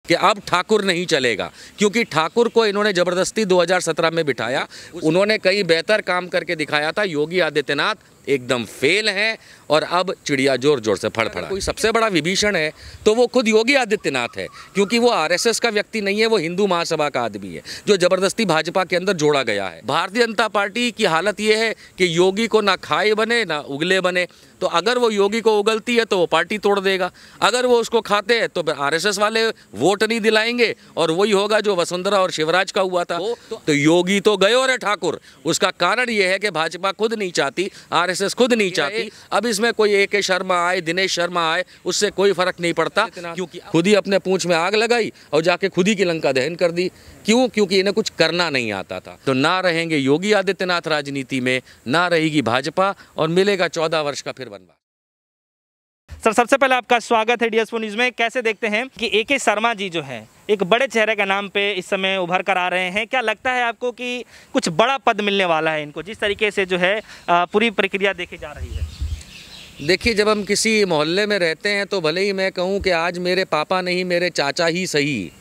कि अब ठाकुर नहीं चलेगा, क्योंकि ठाकुर को इन्होंने ज़बरदस्ती 2017 में बिठाया। उन्होंने कई बेहतर काम करके दिखाया था। योगी आदित्यनाथ एकदम फेल हैं और अब चिड़िया जोर जोर से फड़फड़ा। कोई सबसे बड़ा विभीषण है तो वो खुद योगी आदित्यनाथ है, क्योंकि वो आरएसएस का व्यक्ति नहीं है, वो हिंदू महासभा का आदमी है जो ज़बरदस्ती भाजपा के अंदर जोड़ा गया है। भारतीय जनता पार्टी की हालत ये है कि योगी को ना खाए बने ना उगले बने। तो अगर वो योगी को उगलती है तो वो पार्टी तोड़ देगा, अगर वो उसको खाते हैं तो आरएसएस वाले वोट नहीं दिलाएंगे और वही होगा जो वसुंधरा और शिवराज का हुआ था। तो योगी तो गए और ठाकुर। उसका कारण ये है कि भाजपा खुद नहीं चाहती, आरएसएस खुद नहीं चाहती। अब इसमें कोई ए.के. शर्मा आए, दिनेश शर्मा आए, उससे कोई फर्क नहीं पड़ता, क्योंकि खुद ही अपने पूंछ में आग लगाई और जाके खुद ही की लंका दहन कर दी। क्यों? क्योंकि इन्हें कुछ करना नहीं आता था। तो ना रहेंगे योगी आदित्यनाथ राजनीति में, ना रहेगी भाजपा और मिलेगा 14 वर्ष का फिर वनवास। सर, सबसे पहले आपका स्वागत है DS4 न्यूज़ में। कैसे देखते हैं कि ए.के. शर्मा जी जो हैं एक बड़े चेहरे के नाम पे इस समय उभर कर आ रहे हैं, क्या लगता है आपको कि कुछ बड़ा पद मिलने वाला है इनको, जिस तरीके से जो है पूरी प्रक्रिया देखी जा रही है? देखिए, जब हम किसी मोहल्ले में रहते हैं तो भले ही मैं कहूं कि आज मेरे पापा नहीं मेरे चाचा ही सही,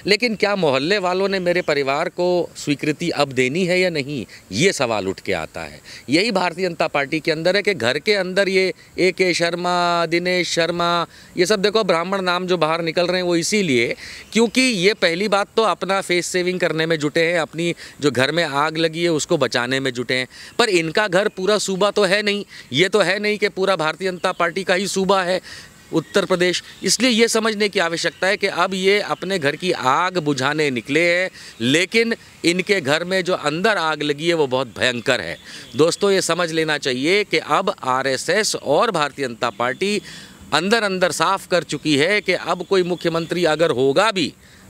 लेकिन क्या मोहल्ले वालों ने मेरे परिवार को स्वीकृति अब देनी है या नहीं, ये सवाल उठ के आता है। यही भारतीय जनता पार्टी के अंदर है कि घर के अंदर ये ए.के. शर्मा, दिनेश शर्मा, ये सब देखो ब्राह्मण नाम जो बाहर निकल रहे हैं वो इसीलिए क्योंकि ये पहली बात तो अपना फेस सेविंग करने में जुटे हैं, अपनी जो घर में आग लगी है उसको बचाने में जुटे हैं। पर इनका घर पूरा सूबा तो है नहीं, ये तो है नहीं कि पूरा भारतीय जनता पार्टी का ही सूबा है उत्तर प्रदेश। इसलिए ये समझने की आवश्यकता है कि अब ये अपने घर की आग बुझाने निकले हैं, लेकिन इनके घर में जो अंदर आग लगी है वो बहुत भयंकर है। दोस्तों, ये समझ लेना चाहिए कि अब आरएसएस और भारतीय जनता पार्टी अंदर अंदर साफ कर चुकी है कि अब कोई मुख्यमंत्री अगर होगा भी,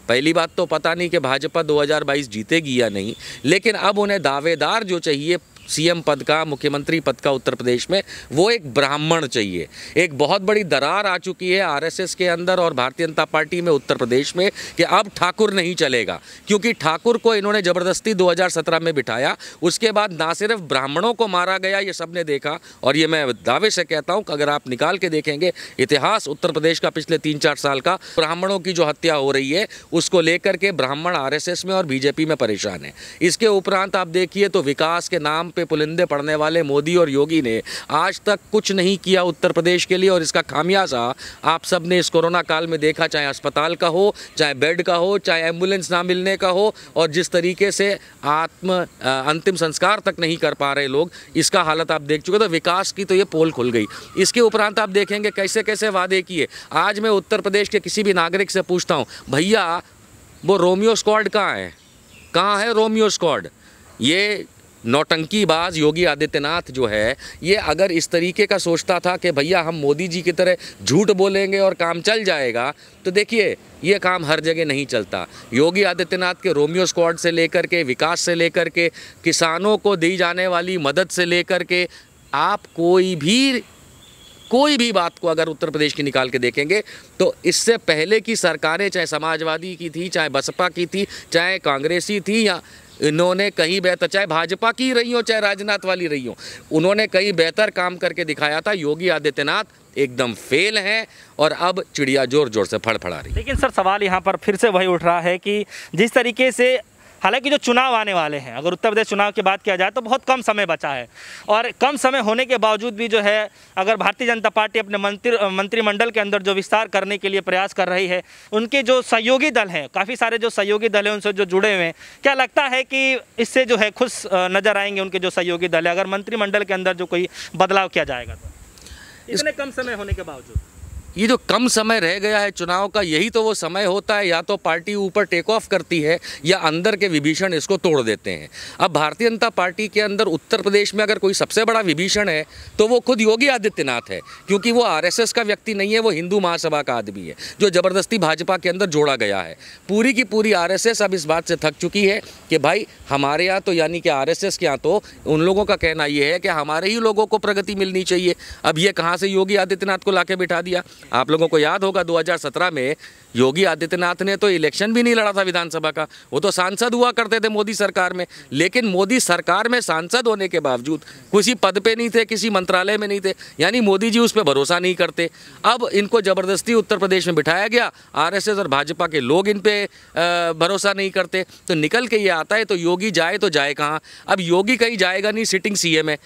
पहली बात तो पता नहीं कि भाजपा 2022 जीतेगी या नहीं, लेकिन अब उन्हें दावेदार जो चाहिए सीएम पद का, मुख्यमंत्री पद का उत्तर प्रदेश में, वो एक ब्राह्मण चाहिए। एक बहुत बड़ी दरार आ चुकी है आरएसएस के अंदर और भारतीय जनता पार्टी में उत्तर प्रदेश में कि अब ठाकुर नहीं चलेगा, क्योंकि ठाकुर को इन्होंने ज़बरदस्ती 2017 में बिठाया। उसके बाद ना सिर्फ ब्राह्मणों को मारा गया, ये सबने देखा, और ये मैं दावे से कहता हूँ कि अगर आप निकाल के देखेंगे इतिहास उत्तर प्रदेश का पिछले 3-4 साल का, ब्राह्मणों की जो हत्या हो रही है उसको लेकर के ब्राह्मण आरएसएस में और बीजेपी में परेशान है। इसके उपरांत आप देखिए तो विकास के नाम पे पुलिंदे पड़ने वाले मोदी और योगी ने आज तक कुछ नहीं किया उत्तर प्रदेश के लिए, और इसका खामियाजा आप सब ने इस कोरोना काल में देखा, चाहे अस्पताल का हो, चाहे बेड का हो, चाहे एम्बुलेंस ना मिलने का हो, और जिस तरीके से अंतिम संस्कार तक नहीं कर पा रहे लोग, इसका हालत आप देख चुके। तो विकास की तो ये पोल खुल गई। इसके उपरांत आप देखेंगे कैसे कैसे वादे किए। आज मैं उत्तर प्रदेश के किसी भी नागरिक से पूछता हूँ, भैया वो रोमियो स्क्वाड कहाँ है, कहाँ है रोमियो स्क्वाड? ये नौटंकीबाज योगी आदित्यनाथ जो है, ये अगर इस तरीके का सोचता था कि भैया हम मोदी जी की तरह झूठ बोलेंगे और काम चल जाएगा, तो देखिए ये काम हर जगह नहीं चलता। योगी आदित्यनाथ के रोमियो स्क्वाड से लेकर के, विकास से लेकर के, किसानों को दी जाने वाली मदद से लेकर के, आप कोई भी बात को अगर उत्तर प्रदेश की निकाल के देखेंगे तो इससे पहले की सरकारें, चाहे समाजवादी की थी, चाहे बसपा की थी, चाहे कांग्रेसी थी, या इन्होंने कहीं बेहतर, चाहे भाजपा की रही हो चाहे राजनाथ वाली रही हो, उन्होंने कहीं बेहतर काम करके दिखाया था। योगी आदित्यनाथ एकदम फेल हैं और अब चिड़िया जोर जोर से फड़फड़ा रही। लेकिन सर, सवाल यहाँ पर फिर से वही उठ रहा है कि जिस तरीके से, हालांकि जो चुनाव आने वाले हैं, अगर उत्तर प्रदेश चुनाव की बात किया जाए तो बहुत कम समय बचा है, और कम समय होने के बावजूद भी जो है, अगर भारतीय जनता पार्टी अपने मंत्रिमंडल के अंदर जो विस्तार करने के लिए प्रयास कर रही है, उनके जो सहयोगी दल हैं, काफ़ी सारे जो सहयोगी दल हैं उनसे जो जुड़े हुए हैं, क्या लगता है कि इससे जो है खुश नज़र आएंगे उनके जो सहयोगी दल है, अगर मंत्रिमंडल के अंदर जो कोई बदलाव किया जाएगा तो, इतने कम समय होने के बावजूद? ये जो कम समय रह गया है चुनाव का, यही तो वो समय होता है, या तो पार्टी ऊपर टेक ऑफ करती है या अंदर के विभीषण इसको तोड़ देते हैं। अब भारतीय जनता पार्टी के अंदर उत्तर प्रदेश में अगर कोई सबसे बड़ा विभीषण है तो वो खुद योगी आदित्यनाथ है, क्योंकि वो आरएसएस का व्यक्ति नहीं है, वो हिंदू महासभा का आदमी है जो ज़बरदस्ती भाजपा के अंदर जोड़ा गया है। पूरी की पूरी आरएसएस अब इस बात से थक चुकी है कि भाई हमारे यहाँ तो, यानी कि आरएसएस के यहाँ तो उन लोगों का कहना ये है कि हमारे ही लोगों को प्रगति मिलनी चाहिए। अब ये कहाँ से योगी आदित्यनाथ को लाके बिठा दिया? आप लोगों को याद होगा 2017 में योगी आदित्यनाथ ने तो इलेक्शन भी नहीं लड़ा था विधानसभा का, वो तो सांसद हुआ करते थे मोदी सरकार में। लेकिन मोदी सरकार में सांसद होने के बावजूद किसी पद पे नहीं थे, किसी मंत्रालय में नहीं थे, यानी मोदी जी उस पर भरोसा नहीं करते। अब इनको ज़बरदस्ती उत्तर प्रदेश में बिठाया गया, आरएसएस और भाजपा के लोग इन पे भरोसा नहीं करते, तो निकल के ये आता है। तो योगी जाए तो जाए कहाँ? अब योगी कहीं जाएगा नहीं, सिटिंग सीएम है,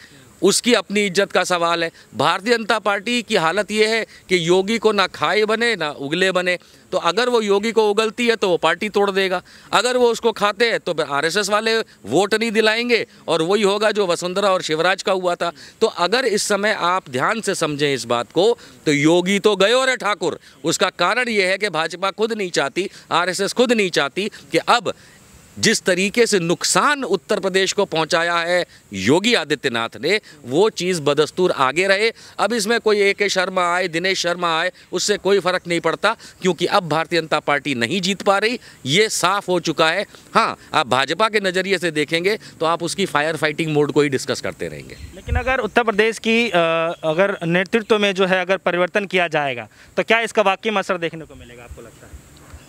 उसकी अपनी इज्जत का सवाल है। भारतीय जनता पार्टी की हालत ये है कि योगी को ना खाए बने ना उगले बने। तो अगर वो योगी को उगलती है तो वो पार्टी तोड़ देगा, अगर वो उसको खाते हैं तो आरएसएस वाले वोट नहीं दिलाएंगे और वही होगा जो वसुंधरा और शिवराज का हुआ था। तो अगर इस समय आप ध्यान से समझें इस बात को, तो योगी तो गए और ठाकुर। उसका कारण ये है कि भाजपा खुद नहीं चाहती, आरएसएस खुद नहीं चाहती कि अब जिस तरीके से नुकसान उत्तर प्रदेश को पहुंचाया है योगी आदित्यनाथ ने, वो चीज़ बदस्तूर आगे रहे। अब इसमें कोई ए के शर्मा आए, दिनेश शर्मा आए, उससे कोई फ़र्क नहीं पड़ता, क्योंकि अब भारतीय जनता पार्टी नहीं जीत पा रही, ये साफ हो चुका है। हाँ, आप भाजपा के नज़रिए से देखेंगे तो आप उसकी फायर फाइटिंग मोड को ही डिस्कस करते रहेंगे। लेकिन अगर उत्तर प्रदेश की अगर नेतृत्व में जो है अगर परिवर्तन किया जाएगा तो क्या इसका वाकई में असर देखने को मिलेगा, आपको लगता है?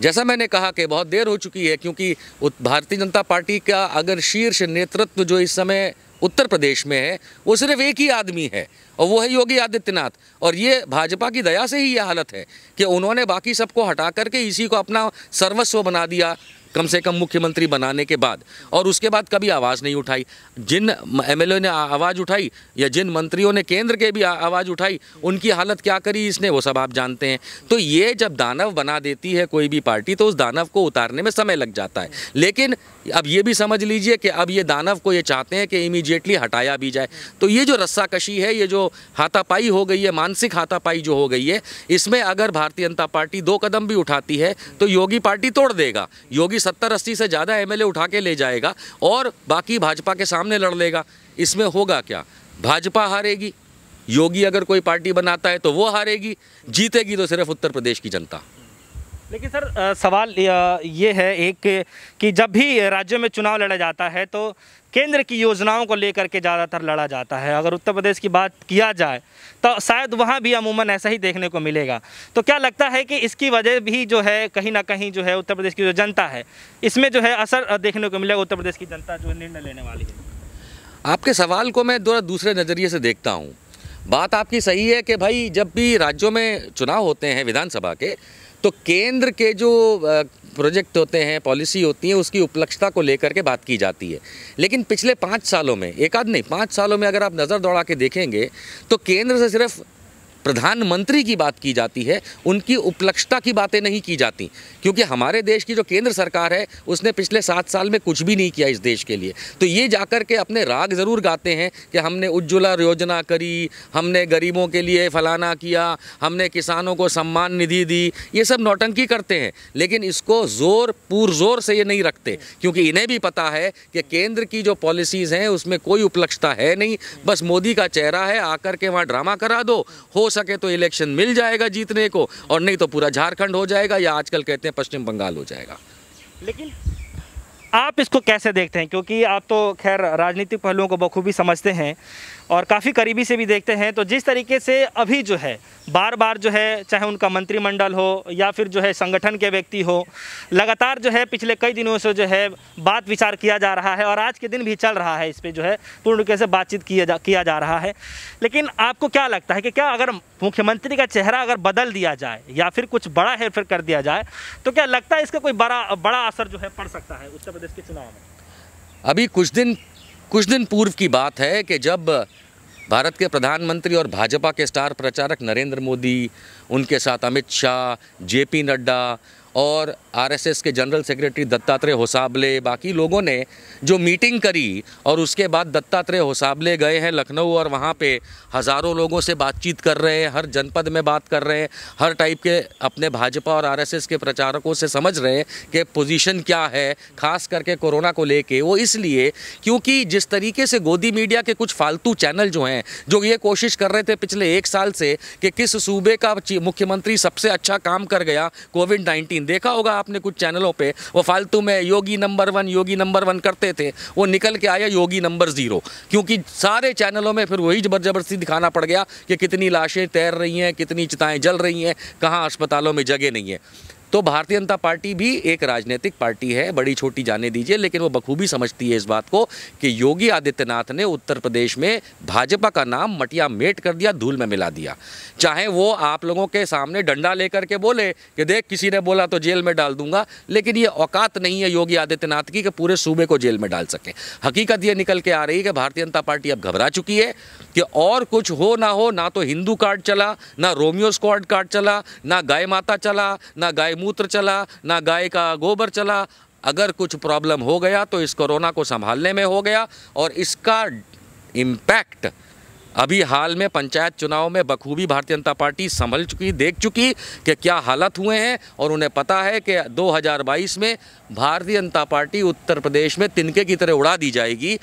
जैसा मैंने कहा कि बहुत देर हो चुकी है, क्योंकि भारतीय जनता पार्टी का अगर शीर्ष नेतृत्व जो इस समय उत्तर प्रदेश में है वो सिर्फ एक ही आदमी है और वो है योगी आदित्यनाथ। और ये भाजपा की दया से ही ये हालत है कि उन्होंने बाकी सबको हटा करके इसी को अपना सर्वस्व बना दिया, कम से कम मुख्यमंत्री बनाने के बाद, और उसके बाद कभी आवाज़ नहीं उठाई। जिन एमएलए ने आवाज़ उठाई या जिन मंत्रियों ने केंद्र के भी आवाज़ उठाई, उनकी हालत क्या करी इसने वो सब आप जानते हैं। तो ये जब दानव बना देती है कोई भी पार्टी तो उस दानव को उतारने में समय लग जाता है। लेकिन अब ये भी समझ लीजिए कि अब ये दानव को ये चाहते हैं कि इमीडिएटली हटाया भी जाए। तो ये जो रस्साकशी है, ये जो हाथापाई हो गई है, मानसिक हाथापाई जो हो गई है, इसमें अगर भारतीय जनता पार्टी 2 कदम भी उठाती है तो योगी पार्टी तोड़ देगा। योगी 70-80 से ज़्यादा एमएलए उठा के ले जाएगा और बाकी भाजपा के सामने लड़ लेगा। इसमें होगा क्या? भाजपा हारेगी, योगी अगर कोई पार्टी बनाता है तो वो हारेगी, जीतेगी तो सिर्फ उत्तर प्रदेश की जनता। लेकिन सर सवाल ये है एक कि जब भी राज्यों में चुनाव लड़ा जाता है तो केंद्र की योजनाओं को लेकर के ज़्यादातर लड़ा जाता है। अगर उत्तर प्रदेश की बात किया जाए तो शायद वहाँ भी अमूमन ऐसा ही देखने को मिलेगा। तो क्या लगता है कि इसकी वजह भी जो है कहीं ना कहीं जो है उत्तर प्रदेश की जो जनता है इसमें जो है असर देखने को मिलेगा? उत्तर प्रदेश की जनता जो निर्णय लेने वाली है। आपके सवाल को मैं थोड़ा दूसरे नज़रिए से देखता हूँ। बात आपकी सही है कि भाई जब भी राज्यों में चुनाव होते हैं विधानसभा के, तो केंद्र के जो प्रोजेक्ट होते हैं, पॉलिसी होती है, उसकी उपलक्षता को लेकर के बात की जाती है। लेकिन पिछले 5 सालों में, एक आध नहीं 5 सालों में अगर आप नज़र दौड़ा के देखेंगे तो केंद्र से सिर्फ प्रधानमंत्री की बात की जाती है, उनकी उपलक्षता की बातें नहीं की जाती। क्योंकि हमारे देश की जो केंद्र सरकार है उसने पिछले 7 साल में कुछ भी नहीं किया इस देश के लिए। तो ये जाकर के अपने राग ज़रूर गाते हैं कि हमने उज्ज्वला योजना करी, हमने गरीबों के लिए फलाना किया, हमने किसानों को सम्मान निधि दी, ये सब नौटंकी करते हैं। लेकिन इसको पुरजोर से ये नहीं रखते, क्योंकि इन्हें भी पता है कि केंद्र की जो पॉलिसीज़ हैं उसमें कोई उपलक्षता है नहीं, बस मोदी का चेहरा है, आकर के वहाँ ड्रामा करा दो, हो सके तो इलेक्शन मिल जाएगा जीतने को, और नहीं तो पूरा झारखंड हो जाएगा या आजकल कहते हैं पश्चिम बंगाल हो जाएगा। लेकिन आप इसको कैसे देखते हैं? क्योंकि आप तो खैर राजनीतिक पहलुओं को बखूबी समझते हैं और काफ़ी करीबी से भी देखते हैं। तो जिस तरीके से अभी जो है बार बार जो है, चाहे उनका मंत्रिमंडल हो या फिर जो है संगठन के व्यक्ति हो, लगातार जो है पिछले कई दिनों से जो है बात विचार किया जा रहा है और आज के दिन भी चल रहा है, इस पर जो है पूर्ण रूप से बातचीत किया जा रहा है। लेकिन आपको क्या लगता है कि क्या अगर मुख्यमंत्री का चेहरा अगर बदल दिया जाए या फिर कुछ बड़ा हेरफेर कर दिया जाए तो क्या लगता है इसका कोई बड़ा असर जो है पड़ सकता है उत्तर प्रदेश के चुनाव में? अभी कुछ दिन पूर्व की बात है कि जब भारत के प्रधानमंत्री और भाजपा के स्टार प्रचारक नरेंद्र मोदी, उनके साथ अमित शाह, जेपी नड्डा और आरएसएस के जनरल सेक्रेटरी दत्तात्रेय होसाबले, बाकी लोगों ने जो मीटिंग करी और उसके बाद दत्तात्रेय होसाबले गए हैं लखनऊ और वहाँ पे हज़ारों लोगों से बातचीत कर रहे हैं, हर जनपद में बात कर रहे हैं, हर टाइप के अपने भाजपा और आरएसएस के प्रचारकों से समझ रहे हैं कि पोजीशन क्या है, खास करके कोरोना को लेके। वो इसलिए क्योंकि जिस तरीके से गोदी मीडिया के कुछ फालतू चैनल जो हैं, जो ये कोशिश कर रहे थे पिछले 1 साल से कि किस सूबे का मुख्यमंत्री सबसे अच्छा काम कर गया कोविड-19 लेकिन देखा होगा आपने कुछ चैनलों पे वो फालतू में योगी नंबर 1 योगी नंबर 1 करते थे, वो निकल के आया योगी नंबर 0, क्योंकि सारे चैनलों में फिर वही ज़बरदस्ती दिखाना पड़ गया कि कितनी लाशें तैर रही हैं, कितनी चिताएं जल रही हैं, कहाँ अस्पतालों में जगह नहीं है। तो भारतीय जनता पार्टी भी एक राजनीतिक पार्टी है, बड़ी छोटी जाने दीजिए, लेकिन वो बखूबी समझती है इस बात को कि योगी आदित्यनाथ ने उत्तर प्रदेश में भाजपा का नाम मटिया मेट कर दिया, धूल में मिला दिया। चाहे वो आप लोगों के सामने डंडा लेकर के बोले कि देख किसी ने बोला तो जेल में डाल दूंगा, लेकिन ये औकात नहीं है योगी आदित्यनाथ की कि पूरे सूबे को जेल में डाल सके। हकीकत ये निकल के आ रही है कि भारतीय जनता पार्टी अब घबरा चुकी है कि और कुछ हो, ना तो हिंदू कार्ड चला, ना रोमियो स्क्वाड कार्ड चला, ना गाय माता चला, ना गाय मूत्र चला, ना गाय का गोबर चला। अगर कुछ प्रॉब्लम हो गया तो इस कोरोना को संभालने में हो गया, और इसका इम्पैक्ट अभी हाल में पंचायत चुनाव में बखूबी भारतीय जनता पार्टी संभल चुकी, देख चुकी कि क्या हालत हुए हैं, और उन्हें पता है कि 2022 में भारतीय जनता पार्टी उत्तर प्रदेश में तिनके की तरह उड़ा दी जाएगी।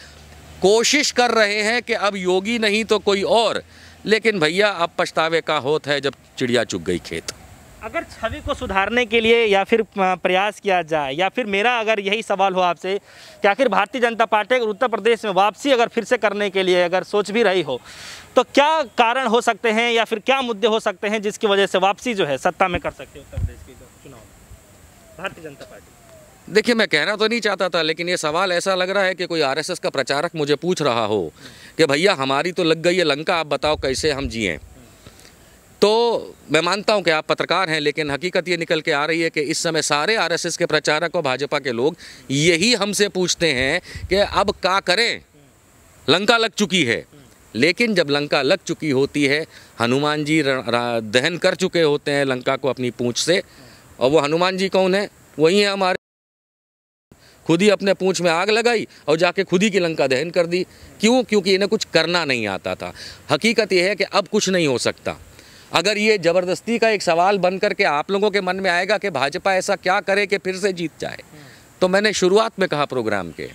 कोशिश कर रहे हैं कि अब योगी नहीं तो कोई और, लेकिन भैया अब पछतावे का होत है जब चिड़िया चुग गई खेत। अगर छवि को सुधारने के लिए या फिर प्रयास किया जाए, या फिर मेरा अगर यही सवाल हो आपसे कि आखिर भारतीय जनता पार्टी अगर उत्तर प्रदेश में वापसी अगर फिर से करने के लिए अगर सोच भी रही हो, तो क्या कारण हो सकते हैं या फिर क्या मुद्दे हो सकते हैं जिसकी वजह से वापसी जो है सत्ता में कर सकते हैं उत्तर प्रदेश के चुनाव में भारतीय जनता पार्टी? देखिए, मैं कहना तो नहीं चाहता था, लेकिन ये सवाल ऐसा लग रहा है कि कोई आरएसएस का प्रचारक मुझे पूछ रहा हो कि भैया हमारी तो लग गई है लंका, आप बताओ कैसे हम जिएं। तो मैं मानता हूं कि आप पत्रकार हैं, लेकिन हकीकत ये निकल के आ रही है कि इस समय सारे आरएसएस के प्रचारक और भाजपा के लोग यही हमसे पूछते हैं कि अब क्या करें, लंका लग चुकी है। लेकिन जब लंका लग चुकी होती है, हनुमान जी दहन कर चुके होते हैं लंका को अपनी पूँछ से, और वो हनुमान जी कौन है? वही है हमारे, खुद ही अपने पूँछ में आग लगाई और जाके खुद ही की लंका दहन कर दी। क्यों? क्योंकि इन्हें कुछ करना नहीं आता था। हकीकत यह है कि अब कुछ नहीं हो सकता। अगर ये ज़बरदस्ती का एक सवाल बन करके आप लोगों के मन में आएगा कि भाजपा ऐसा क्या करे कि फिर से जीत जाए, तो मैंने शुरुआत में कहा प्रोग्राम के,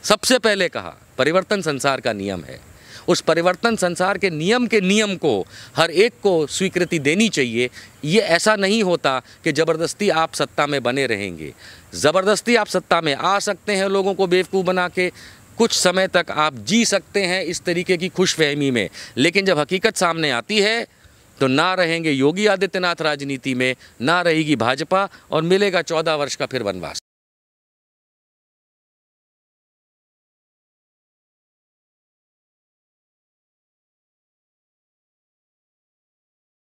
सबसे पहले कहा परिवर्तन संसार का नियम है। उस परिवर्तन संसार के नियम को हर एक को स्वीकृति देनी चाहिए। ये ऐसा नहीं होता कि ज़बरदस्ती आप सत्ता में बने रहेंगे। ज़बरदस्ती आप सत्ता में आ सकते हैं लोगों को बेवकूफ़ बना के, कुछ समय तक आप जी सकते हैं इस तरीके की खुशफहमी में, लेकिन जब हकीकत सामने आती है तो ना रहेंगे योगी आदित्यनाथ राजनीति में, ना रहेगी भाजपा, और मिलेगा 14 वर्ष का फिर वनवास।